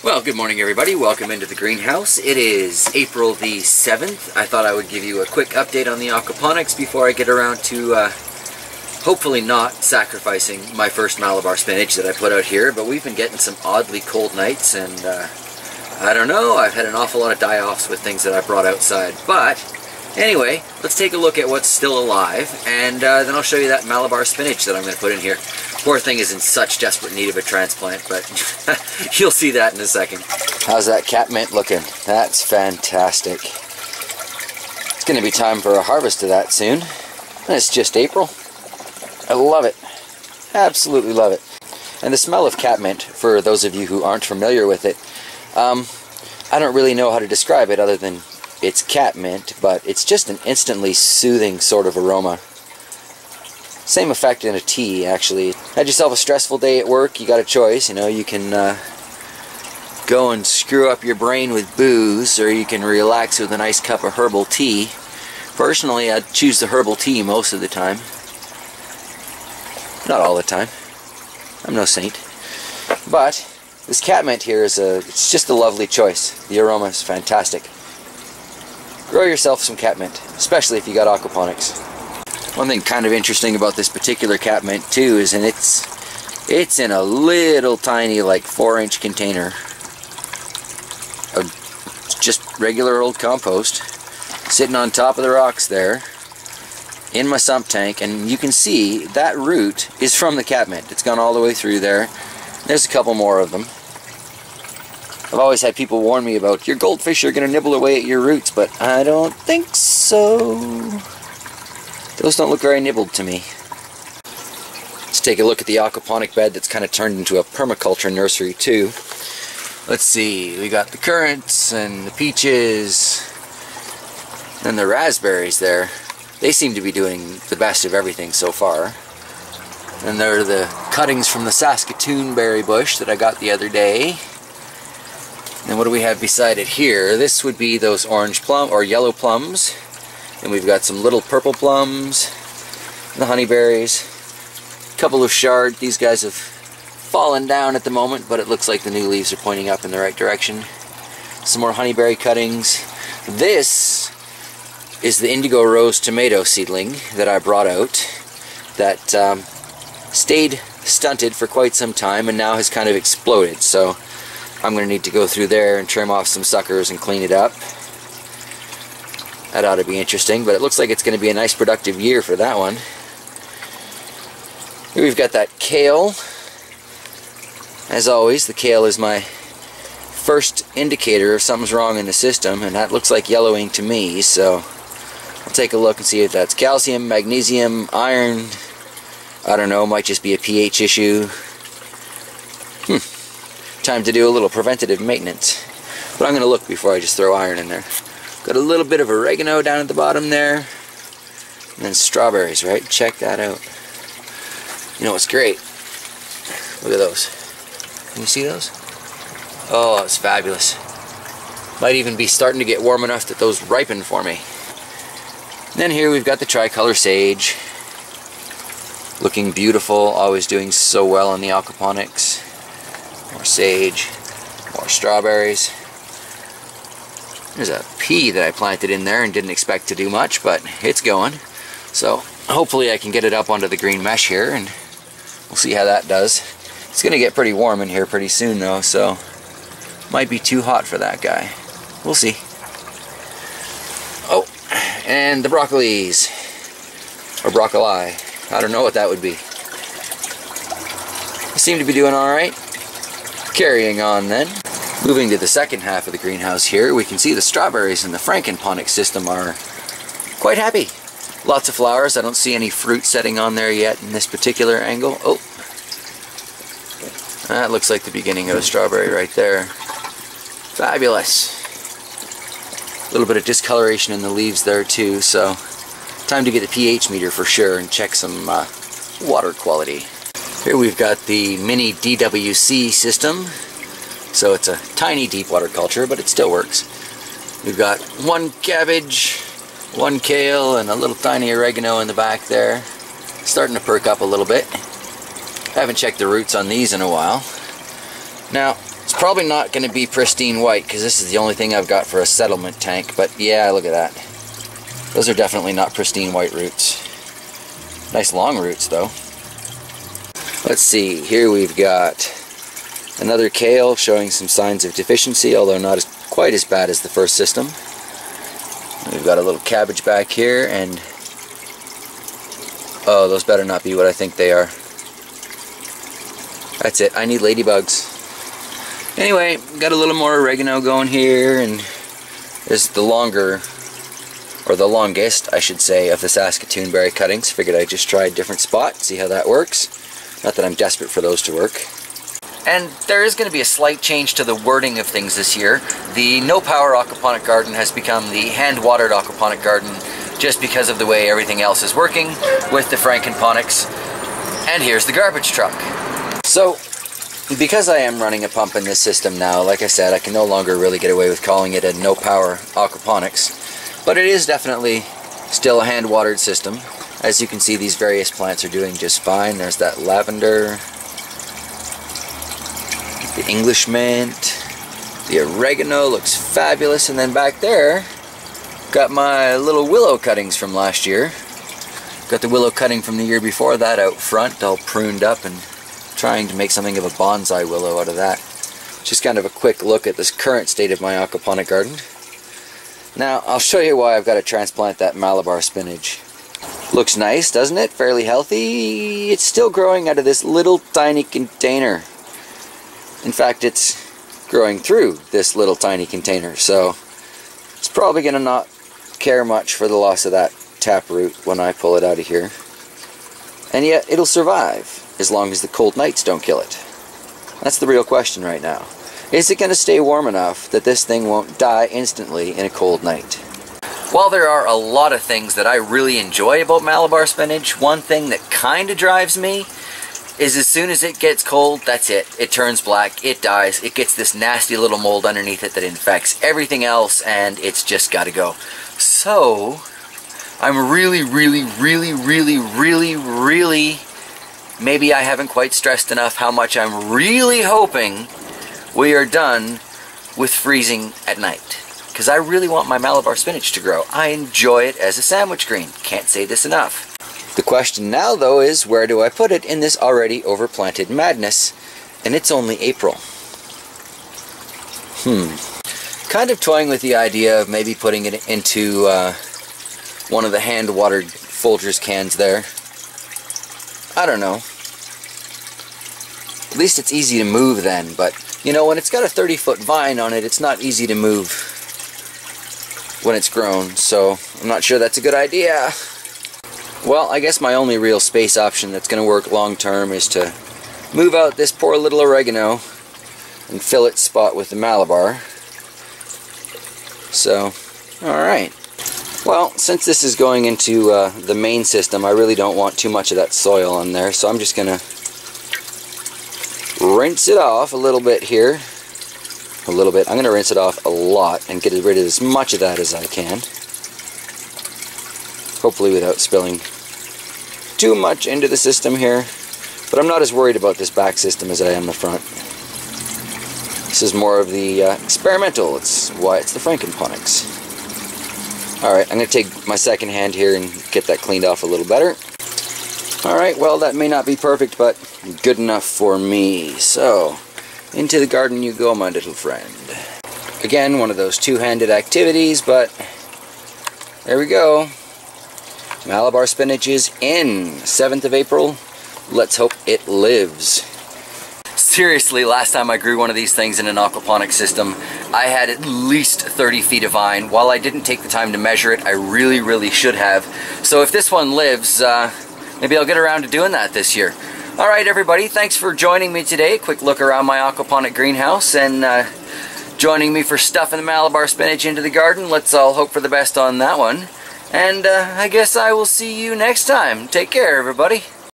Well, good morning everybody. Welcome into the greenhouse. It is April the 7th. I thought I would give you a quick update on the aquaponics before I get around to hopefully not sacrificing my first Malabar spinach that I put out here, but we've been getting some oddly cold nights and I don't know, I've had an awful lot of die-offs with things that I brought outside. But anyway, let's take a look at what's still alive and then I'll show you that Malabar spinach that I'm going to put in here. Poor thing is in such desperate need of a transplant, but you'll see that in a second. How's that catmint looking? That's fantastic. It's going to be time for a harvest of that soon. And it's just April. I love it. Absolutely love it. And the smell of catmint, for those of you who aren't familiar with it, I don't really know how to describe it other than it's catmint, but it's just an instantly soothing sort of aroma. Same effect in a tea, actually. Had yourself a stressful day at work, you got a choice, you know, you can go and screw up your brain with booze, or you can relax with a nice cup of herbal tea. Personally, I'd choose the herbal tea most of the time. Not all the time. I'm no saint. But this catmint here it's just a lovely choice. The aroma is fantastic. Grow yourself some catmint, especially if you got aquaponics. One thing kind of interesting about this particular catmint too is it's in a little tiny, like 4-inch container of just regular old compost sitting on top of the rocks there in my sump tank, and you can see that root is from the catmint. It's gone all the way through there. There's a couple more of them. I've always had people warn me about your goldfish are going to nibble away at your roots, but I don't think so. Those don't look very nibbled to me. Let's take a look at the aquaponic bed that's kind of turned into a permaculture nursery too. Let's see, we got the currants and the peaches and the raspberries there. They seem to be doing the best of everything so far. And there are the cuttings from the Saskatoon berry bush that I got the other day. And what do we have beside it here? This would be those orange plum or yellow plums. And we've got some little purple plums, the honeyberries, a couple of chard. These guys have fallen down at the moment, but it looks like the new leaves are pointing up in the right direction. Some more honeyberry cuttings. This is the indigo rose tomato seedling that I brought out that stayed stunted for quite some time and now has kind of exploded. So I'm going to need to go through there and trim off some suckers and clean it up. That ought to be interesting, but it looks like it's going to be a nice productive year for that one. Here we've got that kale. As always, the kale is my first indicator if something's wrong in the system, and that looks like yellowing to me, so I'll take a look and see if that's calcium, magnesium, iron. I don't know, might just be a pH issue. Time to do a little preventative maintenance. But I'm going to look before I just throw iron in there. Got a little bit of oregano down at the bottom there. And then strawberries, right? Check that out. You know what's great? Look at those. Can you see those? Oh, it's fabulous. Might even be starting to get warm enough that those ripen for me. And then here we've got the tricolor sage. Looking beautiful, always doing so well on the aquaponics. More sage, more strawberries. There's a pea that I planted in there and didn't expect to do much, but it's going. So hopefully I can get it up onto the green mesh here and we'll see how that does. It's going to get pretty warm in here pretty soon though, so might be too hot for that guy. We'll see. Oh, and the broccolis. Or broccoli. I don't know what that would be. I seem to be doing alright. Carrying on then. Moving to the second half of the greenhouse here, we can see the strawberries in the Aquaponic system are quite happy. Lots of flowers. I don't see any fruit setting on there yet in this particular angle. Oh, that looks like the beginning of a strawberry right there. Fabulous. A little bit of discoloration in the leaves there too, so time to get the pH meter for sure and check some water quality. Here we've got the mini DWC system. So it's a tiny deep water culture, but it still works. We've got one cabbage, one kale, and a little tiny oregano in the back there. Starting to perk up a little bit. I haven't checked the roots on these in a while. Now, it's probably not going to be pristine white because this is the only thing I've got for a settlement tank, but yeah, look at that. Those are definitely not pristine white roots. Nice long roots though. Let's see, here we've got another kale showing some signs of deficiency, although not quite as bad as the first system. We've got a little cabbage back here, and oh, those better not be what I think they are. That's it, I need ladybugs. Anyway, got a little more oregano going here, and there's the longer, or the longest, I should say, of the Saskatoon berry cuttings. Figured I'd just try a different spot, see how that works. Not that I'm desperate for those to work. And there is going to be a slight change to the wording of things this year. The no-power aquaponic garden has become the hand-watered aquaponic garden just because of the way everything else is working with the Frankenponics. And here's the garbage truck. So, because I am running a pump in this system now, like I said, I can no longer really get away with calling it a no-power aquaponics. But it is definitely still a hand-watered system. As you can see, these various plants are doing just fine. There's that lavender, the English mint, the oregano looks fabulous, and then back there, got my little willow cuttings from last year. Got the willow cutting from the year before that out front, all pruned up, and trying to make something of a bonsai willow out of that. Just kind of a quick look at this current state of my aquaponic garden. Now, I'll show you why I've got to transplant that Malabar spinach. Looks nice, doesn't it? Fairly healthy. It's still growing out of this little tiny container. In fact, it's growing through this little tiny container, so it's probably going to not care much for the loss of that taproot when I pull it out of here. And yet, it'll survive as long as the cold nights don't kill it. That's the real question right now. Is it going to stay warm enough that this thing won't die instantly in a cold night? While there are a lot of things that I really enjoy about Malabar spinach, one thing that kind of drives me is as soon as it gets cold, that's it. It turns black, it dies, it gets this nasty little mold underneath it that infects everything else, and it's just got to go. So, I'm really, maybe I haven't quite stressed enough how much I'm really hoping we are done with freezing at night. Because I really want my Malabar spinach to grow. I enjoy it as a sandwich green. Can't say this enough. The question now, though, is where do I put it in this already overplanted madness? And it's only April. Kind of toying with the idea of maybe putting it into one of the hand-watered Folgers cans there. I don't know. At least it's easy to move then, but you know, when it's got a 30-foot vine on it, it's not easy to move when it's grown, so I'm not sure that's a good idea. Well, I guess my only real space option that's going to work long-term is to move out this poor little oregano and fill its spot with the Malabar. So, alright. Well, since this is going into the main system, I really don't want too much of that soil on there, so I'm just going to rinse it off a little bit here. A little bit. I'm going to rinse it off a lot and get rid of as much of that as I can. Hopefully without spilling too much into the system here. But I'm not as worried about this back system as I am the front. This is more of the experimental. It's why it's the Frankenponics. Alright, I'm going to take my second hand here and get that cleaned off a little better. Alright, well that may not be perfect, but good enough for me. So, into the garden you go, my little friend. Again, one of those two-handed activities, but there we go. Malabar spinach is in. 7th of April. Let's hope it lives. Seriously, last time I grew one of these things in an aquaponic system, I had at least 30 feet of vine. While I didn't take the time to measure it, I really should have. So if this one lives, maybe I'll get around to doing that this year. Alright everybody, thanks for joining me today. Quick look around my aquaponic greenhouse and joining me for stuffing the Malabar spinach into the garden. Let's all hope for the best on that one. And I guess I will see you next time. Take care everybody.